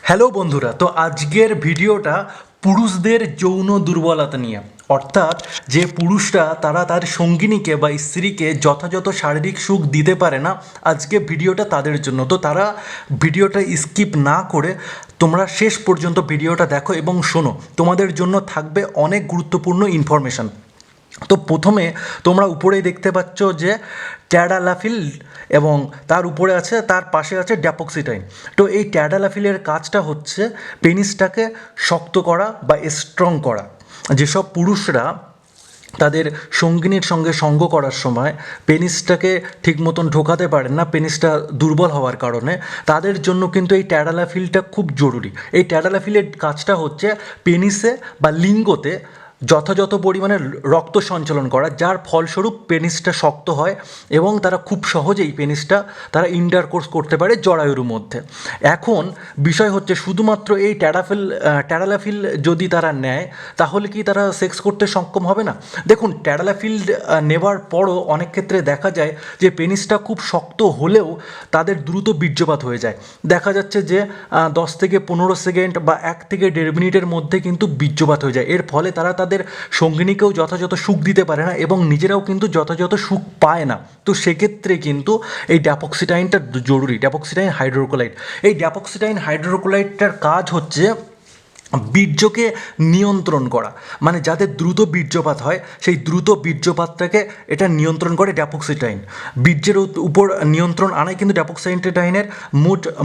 Hello বন্ধুরা, তো আজকের ভিডিওটা পুরুষদের যৌন দুর্বলতা নিয়ে। অর্থাৎ যে পুরুষরা তারা তার সঙ্গিনীকে বা স্ত্রীকে যথাযথ শারীরিক সুখ দিতে পারে না, আজকে ভিডিওটা তাদের জন্য। তো তারা ভিডিওটা স্কিপ না করে তোমরা শেষ পর্যন্ত ভিডিওটা দেখো এবং শোনো, তোমাদের জন্য থাকবে অনেক গুরুত্বপূর্ণ ইনফরমেশান। তো প্রথমে তোমরা উপরেই দেখতে পাচ্ছ যে ট্যাডালাফিল এবং তার উপরে আছে, তার পাশে আছে ড্যাপক্সিটাইন। তো এই ট্যাডালাফিলের কাজটা হচ্ছে পেনিসটাকে শক্ত করা বা স্ট্রং করা। যেসব পুরুষরা তাদের সঙ্গিনীর সঙ্গে সঙ্গ করার সময় পেনিসটাকে ঠিক মতন ঢোকাতে পারেন না, পেনিসটা দুর্বল হওয়ার কারণে, তাদের জন্য কিন্তু এই ট্যাডালাফিলটা খুব জরুরি। এই ট্যাডালাফিলের কাজটা হচ্ছে পেনিসে বা লিঙ্গতে যথাযথ পরিমাণে রক্ত সঞ্চালন করা, যার ফলস্বরূপ পেনিসটা শক্ত হয় এবং তারা খুব সহজেই পেনিসটা তারা ইন্টারকোর্স করতে পারে জরায়ুর মধ্যে। এখন বিষয় হচ্ছে শুধুমাত্র এই ট্যাডালাফিল যদি তারা নেয় তাহলে কি তারা সেক্স করতে সক্ষম হবে না? দেখুন, ট্যাডালাফিল নেওয়ার পরও অনেক ক্ষেত্রে দেখা যায় যে পেনিসটা খুব শক্ত হলেও তাদের দ্রুত বীর্যপাত হয়ে যায়। দেখা যাচ্ছে যে 10 থেকে 15 সেকেন্ড বা 1 থেকে 1.5 মিনিটের মধ্যে কিন্তু বীর্যপাত হয়ে যায়। এর ফলে তারা তাদের সঙ্গিনীকেও যথাযথ সুখ দিতে পারে না এবং নিজেরাও কিন্তু যথাযথ সুখ পায় না। তো সেক্ষেত্রে কিন্তু এই ড্যাপক্সিটাইনটা জরুরি, ড্যাপক্সিটাইন হাইড্রোকোলাইড। এই ড্যাপক্সিটাইন হাইড্রোকোলাইডটার কাজ হচ্ছে বীর্যকে নিয়ন্ত্রণ করা, মানে যাদের দ্রুত বীর্যপাত হয় সেই দ্রুত বীর্যপাতটাকে এটা নিয়ন্ত্রণ করে ড্যাপক্সিটাইন। বীর্যের উপর নিয়ন্ত্রণ আনাই কিন্তু ড্যাপক্সিটাইনের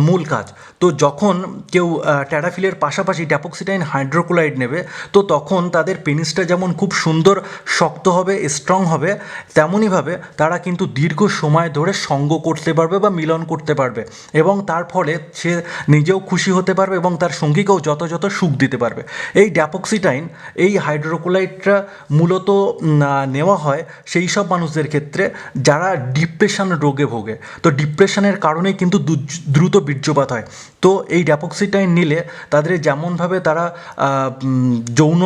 মূল কাজ। তো যখন কেউ ট্যাডাফিলের পাশাপাশি ড্যাপক্সিটাইন হাইড্রোক্লোরাইড নেবে, তো তখন তাদের পেনিসটা যেমন খুব সুন্দর শক্ত হবে, স্ট্রং হবে, তেমনইভাবে তারা কিন্তু দীর্ঘ সময় ধরে সঙ্গ করতে পারবে বা মিলন করতে পারবে এবং তার ফলে সে নিজেও খুশি হতে পারবে এবং তার সঙ্গীকেও যথাযথ সুখ দিতে পারবে। এই ড্যাপক্সিটাইন, এই হাইড্রোকোলাইডটা মূলত নেওয়া হয় সেই সব মানুষদের ক্ষেত্রে যারা ডিপ্রেশন রোগে ভোগে। তো ডিপ্রেশনের কারণেই কিন্তু দ্রুত বীর্যপাত হয়। তো এই ড্যাপক্সিটাইন নিলে তাদের যেমনভাবে তারা যৌন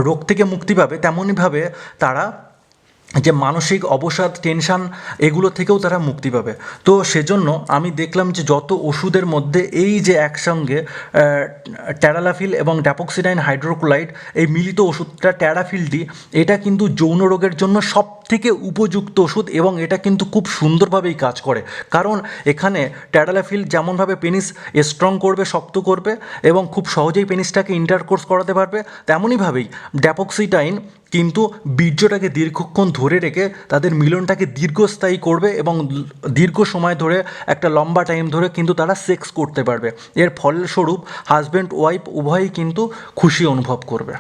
রোগ থেকে মুক্তি পাবে, তেমনইভাবে তারা যে মানসিক অবসাদ, টেনশান, এগুলো থেকেও তারা মুক্তি পাবে। তো সেজন্য আমি দেখলাম যে যত ওষুধের মধ্যে এই যে একসঙ্গে ট্যাডালাফিল এবং ড্যাপক্সিটাইন হাইড্রোক্লোরাইড, এই মিলিত ওষুধটা ট্যাডাফিলটি, এটা কিন্তু যৌন রোগের জন্য সব থেকে উপযুক্ত ওষুধ এবং এটা কিন্তু খুব সুন্দরভাবেই কাজ করে। কারণ এখানে ট্যাডালাফিল যেমনভাবে পেনিস স্ট্রং করবে, শক্ত করবে এবং খুব সহজেই পেনিসটাকে ইন্টারকোর্স করাতে পারবে, তেমনইভাবেই ড্যাপক্সিটাইন কিন্তু বীর্যটাকে দীর্ঘক্ষণ ধরে রেখে তাদের মিলনটাকে দীর্ঘস্থায়ী করবে এবং দীর্ঘ সময় ধরে, একটা লম্বা টাইম ধরে কিন্তু তারা সেক্স করতে পারবে। এর ফলস্বরূপ হাজব্যান্ড ওয়াইফ উভয়ই কিন্তু খুশি অনুভব করবে।